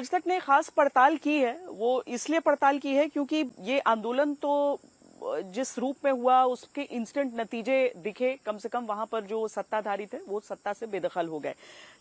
आज तक ने खास पड़ताल की है, वो इसलिए पड़ताल की है क्योंकि ये आंदोलन तो जिस रूप में हुआ उसके इंस्टेंट नतीजे दिखे, कम से कम वहां पर जो सत्ताधारी थे वो सत्ता से बेदखल हो गए।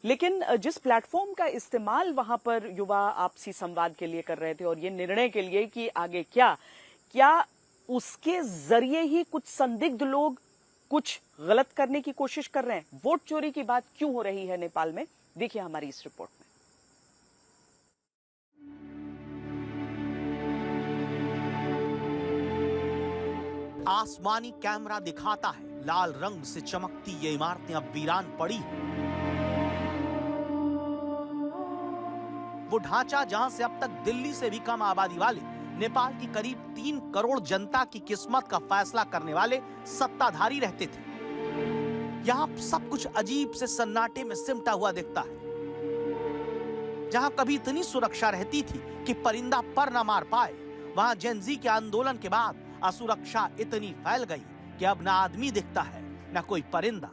लेकिन जिस प्लेटफॉर्म का इस्तेमाल वहां पर युवा आपसी संवाद के लिए कर रहे थे और ये निर्णय के लिए कि आगे क्या क्या उसके जरिए ही कुछ संदिग्ध लोग कुछ गलत करने की कोशिश कर रहे हैं। वोट चोरी की बात क्यों हो रही है नेपाल में, देखिए हमारी इस रिपोर्ट में। आसमानी कैमरा दिखाता है लाल रंग से चमकती ये इमारतें अब वीरान पड़ी हैं। वो ढांचा जहां से अब तक दिल्ली से भी कम आबादी वाले नेपाल की करीब 3 करोड़ जनता की किस्मत का फैसला करने वाले सत्ताधारी रहते थे। यहां सब कुछ अजीब से सन्नाटे में सिमटा हुआ दिखता है। जहां कभी इतनी सुरक्षा रहती थी कि परिंदा पर न मार पाए, वहां जेनजी के आंदोलन के बाद असुरक्षा इतनी फैल गई कि अब न आदमी दिखता है न कोई परिंदा।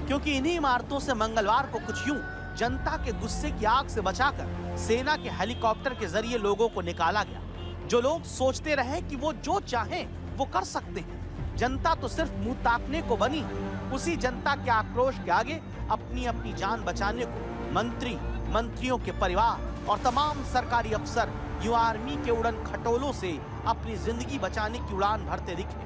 क्योंकि इन्हीं इमारतों से मंगलवार को कुछ यूं जनता के गुस्से की आग से बचाकर सेना के हेलीकॉप्टर के जरिए लोगों को निकाला गया। जो लोग सोचते रहे कि वो जो चाहें वो कर सकते हैं, जनता तो सिर्फ मुंह ताकने को बनी है, उसी जनता के आक्रोश के आगे अपनी अपनी जान बचाने को मंत्री, मंत्रियों के परिवार और तमाम सरकारी अफसर यूं आर्मी के उड़न खटोलों से अपनी जिंदगी बचाने की उड़ान भरते दिखे।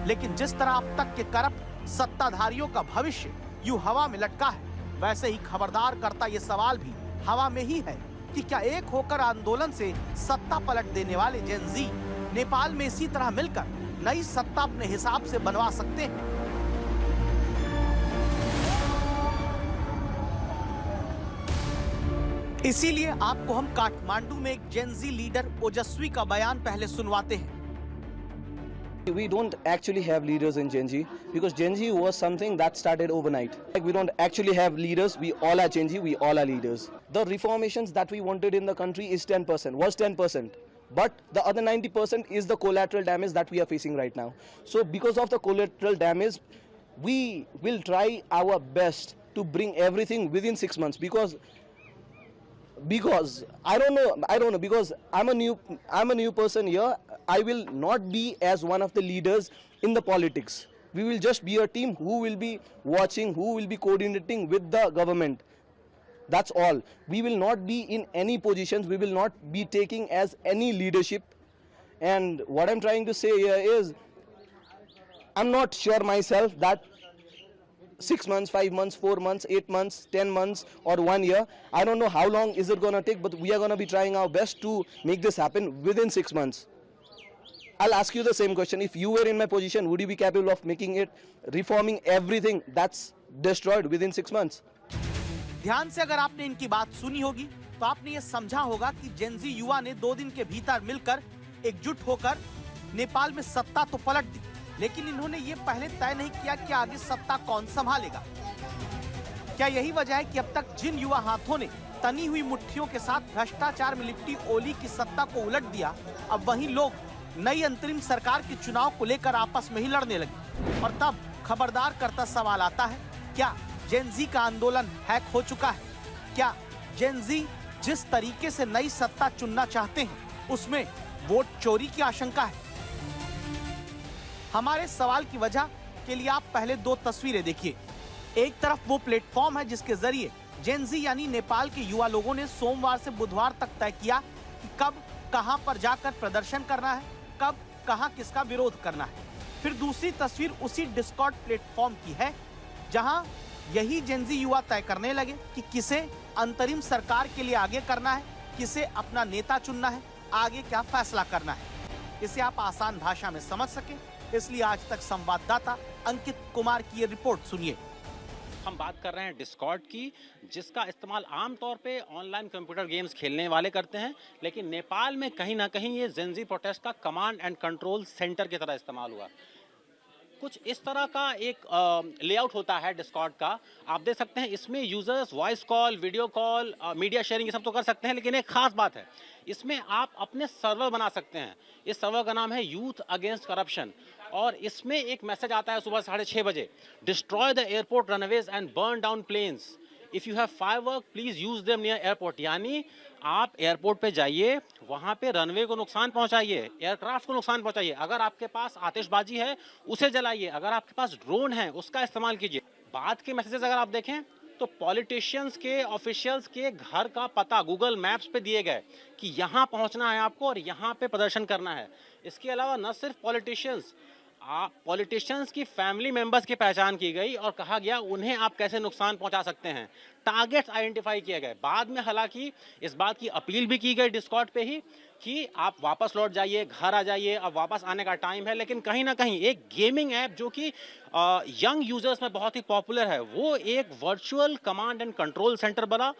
लेकिन जिस तरह अब तक के करप्ट सत्ताधारियों का भविष्य यूं हवा में लटका है, वैसे ही खबरदार करता ये सवाल भी हवा में ही है कि क्या एक होकर आंदोलन से सत्ता पलट देने वाले जेनजी नेपाल में इसी तरह मिलकर नई सत्ता अपने हिसाब से बनवा सकते हैं। इसीलिए आपको हम काठमांडू में एक जेनजी लीडर ओजस्वी का बयान पहले सुनवाते हैं। We don't actually have leaders in Gen Z because Gen Z was something that started overnight. Like we don't actually have leaders. We all are Gen Z. We all are leaders. The reformations that we wanted in the country is 10%. Was 10%. But the other 90% is the collateral damage that we are facing right now. So because of the collateral damage, we will try our best to bring everything within 6 months. Because I don't know because I'm a new person here. I will not be as one of the leaders in the politics. We will just be a team who will be watching, who will be coordinating with the government. That's all. We will not be in any positions. We will not be taking as any leadership. And what I'm trying to say here is, I'm not sure myself that 6 months, 5 months, 4 months, 8 months, 10 months or 1 year. I don't know how long is it going to take, but we are going to be trying our best to make this happen within 6 months. I'll ask you the same question. If you were in my position, would you be capable of making it, reforming everything that's destroyed within 6 months? ध्यान से अगर आपने इनकी बात सुनी होगी तो आपने ये समझा होगा कि जेनजी युवा ने 2 दिन के भीतर मिलकर एकजुट होकर नेपाल में सत्ता तो पलट दी, लेकिन इन्होंने ये पहले तय नहीं किया कि आगे सत्ता कौन संभालेगा। क्या यही वजह है कि अब तक जिन युवा हाथों ने तनी हुई मुट्ठियों के साथ भ्रष्टाचार में लिपटी ओली की सत्ता को उलट दिया, अब वही लोग नई अंतरिम सरकार के चुनाव को लेकर आपस में ही लड़ने लगे। और तब खबरदार करता सवाल आता है, क्या जेनजी का आंदोलन हैक हो चुका है? क्या जेनजी जिस तरीके से नई सत्ता चुनना चाहते हैं उसमें वोट चोरी की आशंका है? हमारे सवाल की वजह के लिए आप पहले 2 तस्वीरें देखिए। एक तरफ वो प्लेटफॉर्म है जिसके जरिए जेनजी यानी नेपाल के युवा लोगों ने सोमवार से बुधवार तक तय किया कि कब कहां पर जाकर प्रदर्शन करना है, कब कहां किसका विरोध करना है। फिर दूसरी तस्वीर उसी डिस्कॉर्ड प्लेटफॉर्म की है जहां यही जेनजी युवा तय करने लगे कि किसे अंतरिम सरकार के लिए आगे करना है, किसे अपना नेता चुनना है, आगे क्या फैसला करना है। इसे आप आसान भाषा में समझ सकें, इसलिए आज तक संवाददाता अंकित कुमार की ये रिपोर्ट सुनिए। हम बात कर रहे हैं डिस्कॉर्ड की, जिसका इस्तेमाल आमतौर पे ऑनलाइन कंप्यूटर गेम्स खेलने वाले करते हैं, लेकिन नेपाल में कहीं ना कहीं ये जेनजी प्रोटेस्ट का कमांड एंड कंट्रोल सेंटर की तरह इस्तेमाल हुआ। कुछ इस तरह का एक लेआउट होता है डिस्कॉर्ड का। आप देख सकते हैं इसमें users voice call, video call, media sharing ये सब तो कर सकते हैं, लेकिन एक खास बात है, इसमें आप अपने सर्वर बना सकते हैं। इस सर्वर का नाम है यूथ अगेंस्ट करप्शन, और इसमें एक मैसेज आता है सुबह 6:30 बजे, destroy the airport runways and burn down planes, if you have firework please use them near airport. यानी आप एयरपोर्ट पे जाइए, वहां पे रनवे को नुकसान पहुंचाइए, एयरक्राफ्ट को नुकसान पहुंचाइए, अगर आपके पास आतिशबाजी है उसे जलाइए, अगर आपके पास ड्रोन है उसका इस्तेमाल कीजिए। बाद के मैसेजेस अगर आप देखें तो पॉलिटिशियंस के, ऑफिशियल्स के घर का पता गूगल मैप्स पे दिए गए कि यहाँ पहुंचना है आपको और यहाँ पे प्रदर्शन करना है। इसके अलावा न सिर्फ पॉलिटिशियंस की फैमिली मेंबर्स की पहचान की गई और कहा गया उन्हें आप कैसे नुकसान पहुंचा सकते हैं, टारगेट्स आइडेंटिफाई किए गए। बाद में हालांकि इस बात की अपील भी की गई डिस्कॉर्ड पे ही कि आप वापस लौट जाइए, घर आ जाइए, अब वापस आने का टाइम है। लेकिन कहीं ना कहीं एक गेमिंग ऐप जो कि यंग यूजर्स में बहुत ही पॉपुलर है, वो एक virtual command and control centre बना।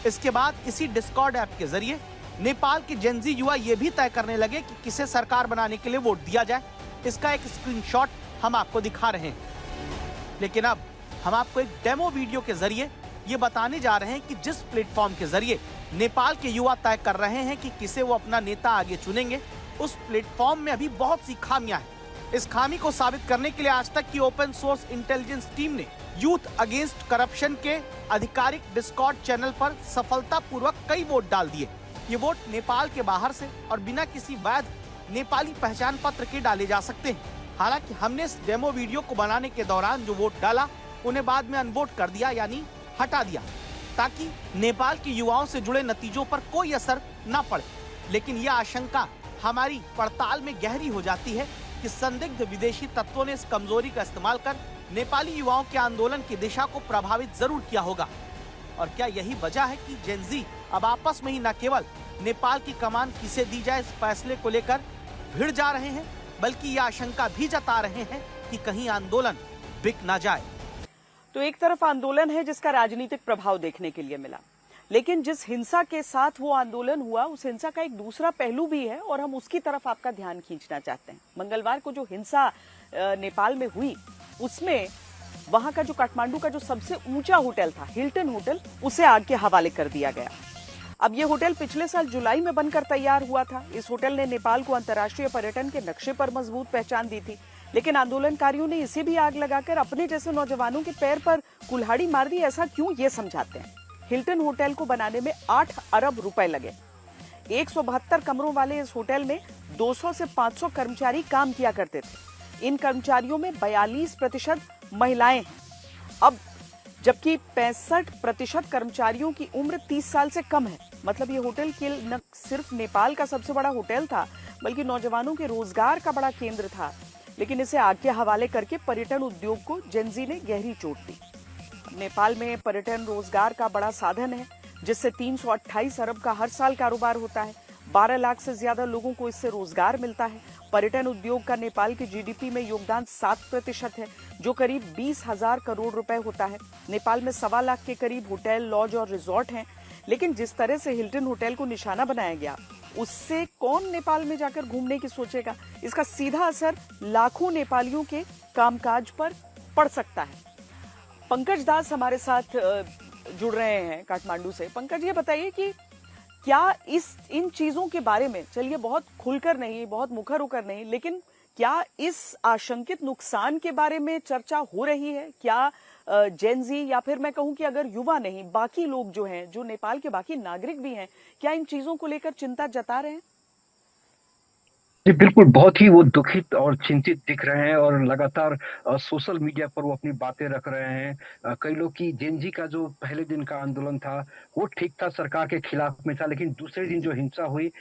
इसके बाद इसी डिस्कॉर्ड ऐप के जरिए नेपाल के जेनजी युवा ये भी तय करने लगे कि किसे सरकार बनाने के लिए वोट दिया जाए। इसका एक स्क्रीनशॉट हम आपको दिखा रहे हैं। लेकिन अब हम आपको एक डेमो वीडियो के जरिए ये बताने जा रहे हैं कि जिस प्लेटफॉर्म के जरिए नेपाल के युवा तय कर रहे हैं कि किसे वो अपना नेता आगे चुनेंगे, उस प्लेटफॉर्म में अभी बहुत सी खामियां हैं। इस खामी को साबित करने के लिए आज तक की ओपन सोर्स इंटेलिजेंस टीम ने यूथ अगेंस्ट करप्शन के आधिकारिक डिस्कॉर्ड चैनल पर सफलतापूर्वक कई वोट डाल दिए। ये वोट नेपाल के बाहर से और बिना किसी वैध नेपाली पहचान पत्र के डाले जा सकते हैं। हालांकि हमने इस डेमो वीडियो को बनाने के दौरान जो वोट डाला उन्हें बाद में अनवोट कर दिया, यानी हटा दिया, ताकि नेपाल के युवाओं से जुड़े नतीजों पर कोई असर न पड़े। लेकिन यह आशंका हमारी पड़ताल में गहरी हो जाती है कि संदिग्ध विदेशी तत्वों ने इस कमजोरी का इस्तेमाल कर नेपाली युवाओं के आंदोलन की दिशा को प्रभावित जरूर किया होगा। और क्या यही वजह है कि जेनजी अब आपस में ही न केवल नेपाल की कमान किसे दी जाए इस फैसले को लेकर भिड़ जा रहे हैं, बल्कि ये आशंका भी जता रहे हैं कि कहीं आंदोलन बिक ना जाए। तो एक तरफ आंदोलन है जिसका राजनीतिक प्रभाव देखने के लिए मिला, लेकिन जिस हिंसा के साथ वो आंदोलन हुआ उस हिंसा का एक दूसरा पहलू भी है और हम उसकी तरफ आपका ध्यान खींचना चाहते हैं। मंगलवार को जो हिंसा नेपाल में हुई उसमें वहां का जो काठमांडू का जो सबसे ऊंचा होटल था, हिल्टन होटल, उसे आग के हवाले कर दिया गया। अब ये होटल पिछले साल जुलाई में बनकर तैयार हुआ था। इस होटल ने नेपाल को अंतर्राष्ट्रीय पर्यटन के नक्शे पर मजबूत पहचान दी थी, लेकिन आंदोलनकारियों ने इसे भी आग लगाकर अपने जैसे नौजवानों के पैर पर कुल्हाड़ी मार दी। ऐसा क्यों, ये समझाते हैं। हिल्टन होटल को बनाने में 8 अरब रुपए लगे। 172 कमरों वाले इस होटल में 200 से 500 कर्मचारी काम किया करते थे। इन कर्मचारियों में 42% महिलाएं हैं। अब जबकि 65% कर्मचारियों की उम्र 30 साल से कम है। मतलब ये होटल के न सिर्फ नेपाल का सबसे बड़ा होटल था, बल्कि नौजवानों के रोजगार का बड़ा केंद्र था। लेकिन इसे आग के हवाले करके पर्यटन उद्योग को जेनजी ने गहरी चोट दी। नेपाल में पर्यटन रोजगार का बड़ा साधन है, जिससे 328 अरब का हर साल कारोबार होता है। 12 लाख से ज्यादा लोगों को इससे रोजगार मिलता है। पर्यटन उद्योग का नेपाल की जीडीपी में योगदान 7% है, जो करीब 20,000 करोड़ रुपए होता है। नेपाल में 1.25 लाख के करीब होटल, लॉज और रिजॉर्ट हैं। लेकिन जिस तरह से हिल्टन होटल को निशाना बनाया गया, उससे कौन नेपाल में जाकर घूमने की सोचेगा? इसका सीधा असर लाखों नेपालियों के कामकाज पर पड़ सकता है। पंकज दास हमारे साथ जुड़ रहे हैं काठमांडू से। पंकज, ये बताइए कि क्या इन चीजों के बारे में, चलिए बहुत खुलकर नहीं, बहुत मुखर होकर नहीं, लेकिन क्या इस आशंकित नुकसान के बारे में चर्चा हो रही है? क्या जेनजी या फिर मैं कहूं कि अगर युवा नहीं, बाकी लोग जो हैं, जो नेपाल के बाकी नागरिक भी हैं, क्या इन चीजों को लेकर चिंता जता रहे हैं? जी बिल्कुल, बहुत ही वो दुखित और चिंतित दिख रहे हैं और लगातार सोशल मीडिया पर वो अपनी बातें रख रहे हैं। कई लोग की जेनजी का जो पहले दिन का आंदोलन था वो ठीक था, सरकार के खिलाफ में था, लेकिन दूसरे दिन जो हिंसा हुई,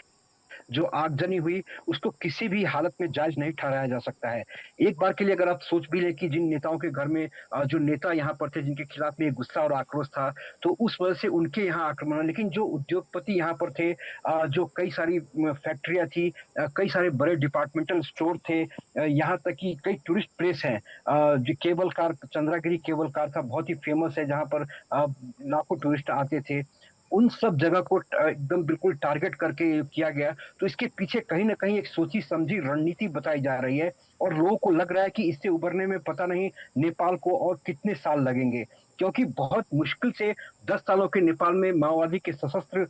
जो आगजनी हुई, उसको किसी भी हालत में जायज नहीं ठहराया जा सकता है। एक बार के लिए अगर आप सोच भी लें कि जिन नेताओं के घर में जो नेता यहाँ पर थे, जिनके खिलाफ में गुस्सा और आक्रोश था, तो उस वजह से उनके यहाँ आक्रमण, लेकिन जो उद्योगपति यहाँ पर थे, जो कई सारी फैक्ट्रियां थी, कई सारे बड़े डिपार्टमेंटल स्टोर थे, यहाँ तक कि कई टूरिस्ट प्लेस हैं। जो cable car, Chandragiri cable car था, बहुत ही फेमस है, जहाँ पर लाखों टूरिस्ट आते थे। उन सब जगह को एकदम बिल्कुल टारगेट करके किया गया। तो इसके पीछे कहीं न कहीं एक सोची समझी रणनीति बताई जा रही है और लोगों को लग रहा है कि इससे उभरने में पता नहीं नेपाल को और कितने साल लगेंगे। क्योंकि बहुत मुश्किल से 10 सालों के नेपाल में माओवादी के सशस्त्र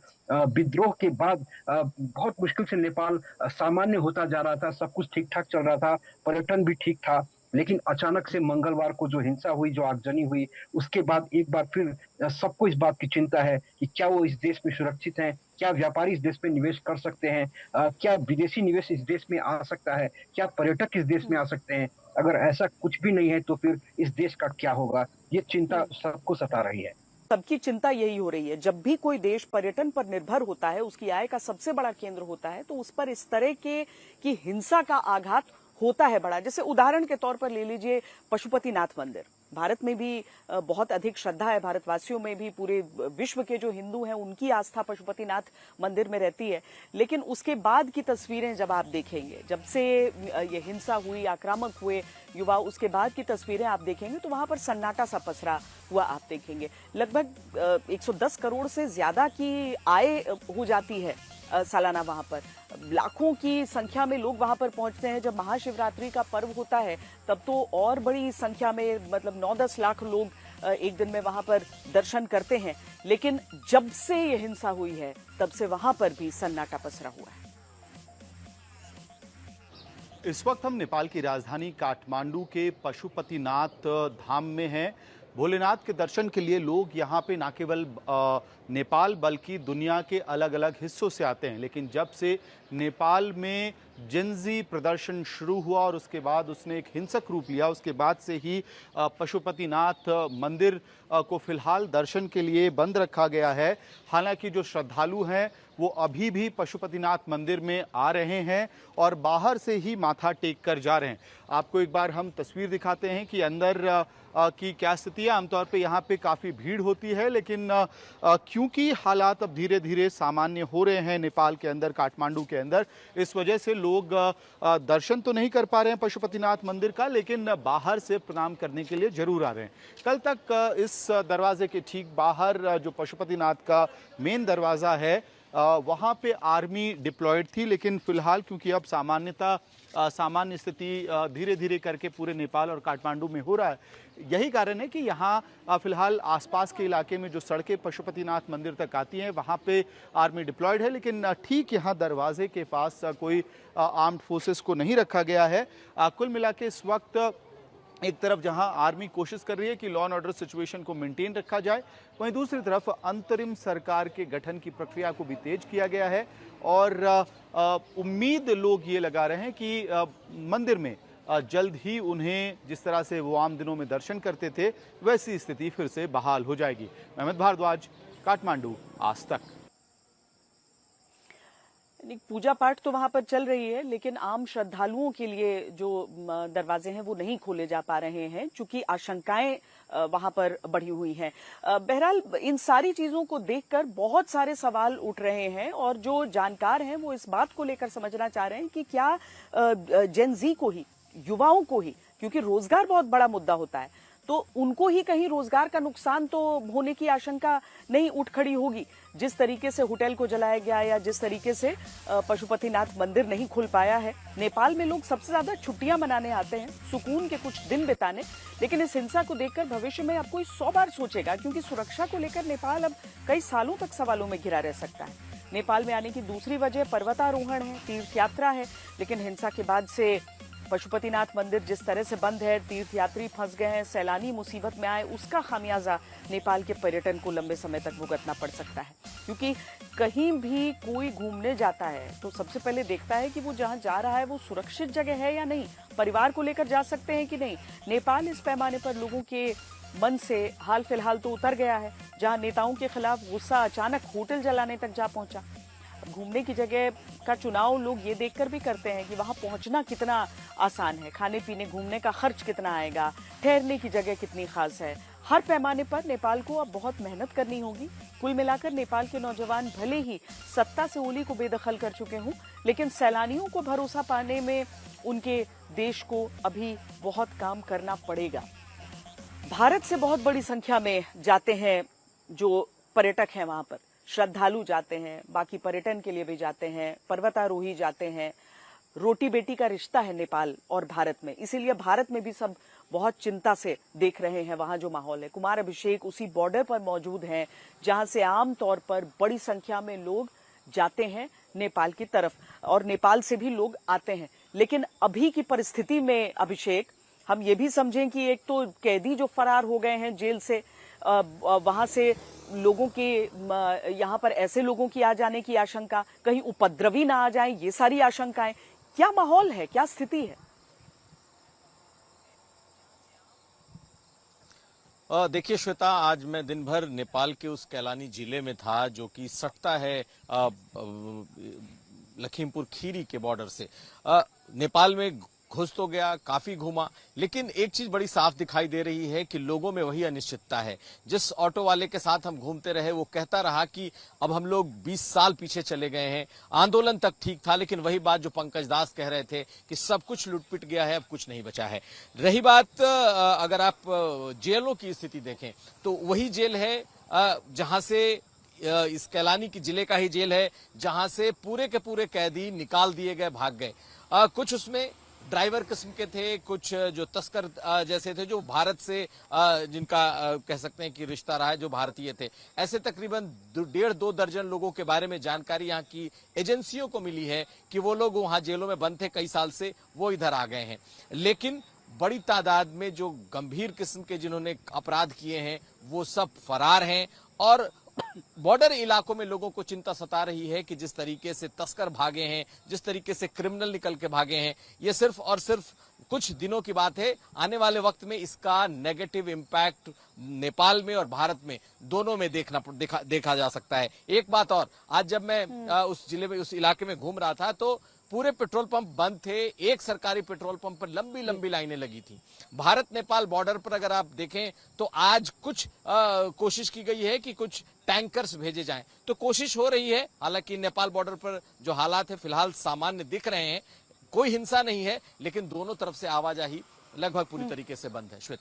विद्रोह के बाद बहुत मुश्किल से नेपाल सामान्य होता जा रहा था, सब कुछ ठीक-ठाक चल रहा था, पर्यटन भी ठीक था। लेकिन अचानक से मंगलवार को जो हिंसा हुई, जो आगजनी हुई, उसके बाद एक बार फिर सबको इस बात की चिंता है कि क्या वो इस देश में सुरक्षित हैं? क्या व्यापारी इस देश में निवेश कर सकते हैं? क्या विदेशी निवेश इस देश में आ सकता है? क्या पर्यटक इस देश में आ सकते हैं? अगर ऐसा कुछ भी नहीं है तो फिर इस देश का क्या होगा? ये चिंता सबको सता रही है। सबकी चिंता यही हो रही है। जब भी कोई देश पर्यटन पर निर्भर होता है, उसकी आय का सबसे बड़ा केंद्र होता है, तो उस पर इस तरह के की हिंसा का आघात होता है बड़ा। जैसे उदाहरण के तौर पर ले लीजिए पशुपतिनाथ मंदिर। भारत में भी बहुत अधिक श्रद्धा है, भारतवासियों में भी, पूरे विश्व के जो हिंदू हैं उनकी आस्था पशुपतिनाथ मंदिर में रहती है। लेकिन उसके बाद की तस्वीरें जब आप देखेंगे, जब से ये हिंसा हुई, आक्रामक हुए युवा, उसके बाद की तस्वीरें आप देखेंगे तो वहां पर सन्नाटा सा पसरा हुआ आप देखेंगे। लगभग 110 करोड़ से ज्यादा की आय हो जाती है सालाना। वहां पर लाखों की संख्या में लोग वहां पर पहुंचते हैं। जब महाशिवरात्रि का पर्व होता है तब तो और बड़ी संख्या में, मतलब 9-10 लाख लोग एक दिन में वहां पर दर्शन करते हैं। लेकिन जब से ये हिंसा हुई है तब से वहां पर भी सन्नाटा पसरा हुआ है। इस वक्त हम नेपाल की राजधानी काठमांडू के पशुपतिनाथ धाम में हैं। भोलेनाथ के दर्शन के लिए लोग यहाँ पे न केवल नेपाल बल्कि दुनिया के अलग अलग हिस्सों से आते हैं। लेकिन जब से नेपाल में जेंजी प्रदर्शन शुरू हुआ और उसके बाद उसने एक हिंसक रूप लिया, उसके बाद से ही पशुपतिनाथ मंदिर को फिलहाल दर्शन के लिए बंद रखा गया है। हालांकि जो श्रद्धालु हैं वो अभी भी पशुपतिनाथ मंदिर में आ रहे हैं और बाहर से ही माथा टेक कर जा रहे हैं। आपको एक बार हम तस्वीर दिखाते हैं कि अंदर की क्या स्थिति है। आमतौर पे यहाँ पे काफ़ी भीड़ होती है, लेकिन क्योंकि हालात अब धीरे धीरे सामान्य हो रहे हैं नेपाल के अंदर, काठमांडू के अंदर, इस वजह से लोग दर्शन तो नहीं कर पा रहे हैं पशुपतिनाथ मंदिर का, लेकिन बाहर से प्रणाम करने के लिए जरूर आ रहे हैं। कल तक इस दरवाजे के ठीक बाहर जो पशुपतिनाथ का मेन दरवाज़ा है वहाँ पे आर्मी डिप्लॉयड थी, लेकिन फिलहाल क्योंकि अब सामान्य स्थिति धीरे धीरे करके पूरे नेपाल और काठमांडू में हो रहा है, यही कारण है कि यहाँ फिलहाल आसपास के इलाके में जो सड़कें पशुपतिनाथ मंदिर तक आती हैं वहाँ पे आर्मी डिप्लॉयड है। लेकिन ठीक यहाँ दरवाजे के पास कोई आर्म्ड फोर्सेस को नहीं रखा गया है। कुल मिला के इस वक्त एक तरफ जहां आर्मी कोशिश कर रही है कि लॉ एंड ऑर्डर सिचुएशन को मेंटेन रखा जाए, वहीं दूसरी तरफ अंतरिम सरकार के गठन की प्रक्रिया को भी तेज किया गया है और उम्मीद लोग ये लगा रहे हैं कि मंदिर में जल्द ही उन्हें जिस तरह से वो आम दिनों में दर्शन करते थे वैसी स्थिति फिर से बहाल हो जाएगी। अहमद भारद्वाज, काठमांडू, आज तक। पूजा पाठ तो वहां पर चल रही है, लेकिन आम श्रद्धालुओं के लिए जो दरवाजे हैं वो नहीं खोले जा पा रहे हैं, चूंकि आशंकाएं वहां पर बढ़ी हुई हैं। बहरहाल इन सारी चीजों को देखकर बहुत सारे सवाल उठ रहे हैं और जो जानकार हैं वो इस बात को लेकर समझना चाह रहे हैं कि क्या जेन जी को ही, युवाओं को ही, क्योंकि रोजगार बहुत बड़ा मुद्दा होता है, तो उनको ही कहीं रोजगार का नुकसान तो होने की आशंका नहीं उठ खड़ी होगी। जिस तरीके से होटल को जलाया गया या जिस तरीके से पशुपतिनाथ मंदिर नहीं खुल पाया है। नेपाल में लोग सबसे ज्यादा छुट्टियां मनाने आते हैं, सुकून के कुछ दिन बिताने, लेकिन इस हिंसा को देखकर भविष्य में अब कोई 100 बार सोचेगा, क्योंकि सुरक्षा को लेकर नेपाल अब कई सालों तक सवालों में घिरा रह सकता है। नेपाल में आने की दूसरी वजह पर्वतारोहण है, तीर्थ यात्रा है, लेकिन हिंसा के बाद से पशुपतिनाथ मंदिर जिस तरह से बंद है, तीर्थयात्री फंस गए हैं, सैलानी मुसीबत में आए, उसका खामियाजा नेपाल के पर्यटन को लंबे समय तक भुगतना पड़ सकता है। क्योंकि कहीं भी कोई घूमने जाता है तो सबसे पहले देखता है कि वो जहां जा रहा है वो सुरक्षित जगह है या नहीं, परिवार को लेकर जा सकते हैं कि नहीं। नेपाल इस पैमाने पर लोगों के मन से हाल फिलहाल तो उतर गया है, जहां नेताओं के खिलाफ गुस्सा अचानक होटल जलाने तक जा पहुंचा। घूमने की जगह का चुनाव लोग ये देखकर भी करते हैं कि वहां पहुंचना कितना आसान है, खाने पीने घूमने का खर्च कितना आएगा, ठहरने की जगह कितनी खास है। हर पैमाने पर नेपाल को अब बहुत मेहनत करनी होगी। कुल मिलाकर नेपाल के नौजवान भले ही सत्ता से ओली को बेदखल कर चुके हों, लेकिन सैलानियों को भरोसा पाने में उनके देश को अभी बहुत काम करना पड़ेगा। भारत से बहुत बड़ी संख्या में जाते हैं जो पर्यटक हैं वहां पर, श्रद्धालु जाते हैं, बाकी पर्यटन के लिए भी जाते हैं, पर्वतारोही जाते हैं। रोटी बेटी का रिश्ता है नेपाल और भारत में, इसीलिए भारत में भी सब बहुत चिंता से देख रहे हैं वहां जो माहौल है। कुमार अभिषेक उसी बॉर्डर पर मौजूद हैं जहां से आम तौर पर बड़ी संख्या में लोग जाते हैं नेपाल की तरफ, और नेपाल से भी लोग आते हैं। लेकिन अभी की परिस्थिति में अभिषेक, हम ये भी समझें कि एक तो कैदी जो फरार हो गए हैं जेल से, वहां से लोगों के यहाँ पर ऐसे लोगों की आ जाने की आशंका, कहीं उपद्रवी ना आ जाएं, ये सारी आशंकाएं। क्या माहौल है, क्या स्थिति है? देखिए श्वेता, आज मैं दिन भर नेपाल के उस कैलानी जिले में था जो कि सटता है लखीमपुर खीरी के बॉर्डर से। नेपाल में घुस तो गया, काफी घूमा, लेकिन एक चीज बड़ी साफ दिखाई दे रही है कि लोगों में वही अनिश्चितता है। जिस ऑटो वाले के साथ हम घूमते रहे वो कहता रहा कि अब हम लोग 20 साल पीछे चले गए हैं, आंदोलन तक ठीक था, लेकिन वही बात जो पंकज दास कह रहे थे कि सब कुछ लुटपिट गया है, अब कुछ नहीं बचा है। रही बात अगर आप जेलों की स्थिति देखें तो वही जेल है जहां से इस कैलानी की जिले का ही जेल है जहां से पूरे के पूरे कैदी निकाल दिए गए, भाग गए। कुछ उसमें ड्राइवर किस्म के थे, कुछ जो तस्कर जैसे थे, जो भारत से जिनका कह सकते हैं कि रिश्ता रहा है, जो भारतीय थे। ऐसे तकरीबन 1.5-2 दर्जन लोगों के बारे में जानकारी यहाँ की एजेंसियों को मिली है कि वो लोग वहां जेलों में बंद थे कई साल से, वो इधर आ गए हैं। लेकिन बड़ी तादाद में जो गंभीर किस्म के जिन्होंने अपराध किए हैं वो सब फरार हैं। और बॉर्डर इलाकों में लोगों को चिंता सता रही है कि जिस तरीके से तस्कर भागे हैं, जिस तरीके से क्रिमिनल निकल के भागे हैं, ये सिर्फ और सिर्फ कुछ दिनों की बात है। आने वाले वक्त में इसका नेगेटिव इम्पैक्ट नेपाल में और भारत में दोनों में देखा जा सकता है। एक बात और, आज जब मैं उस जिले में, उस इलाके में घूम रहा था तो पूरे पेट्रोल पंप बंद थे। एक सरकारी पेट्रोल पंप पर लंबी लंबी लाइनें लगी थी। भारत नेपाल बॉर्डर पर अगर आप देखें तो आज कुछ कोशिश की गई है कि कुछ टैंकर्स भेजे जाएं, तो कोशिश हो रही है। हालांकि नेपाल बॉर्डर पर जो हालात है फिलहाल सामान्य दिख रहे हैं, कोई हिंसा नहीं है, लेकिन दोनों तरफ से आवाजाही लगभग पूरी तरीके से बंद है। श्वेता।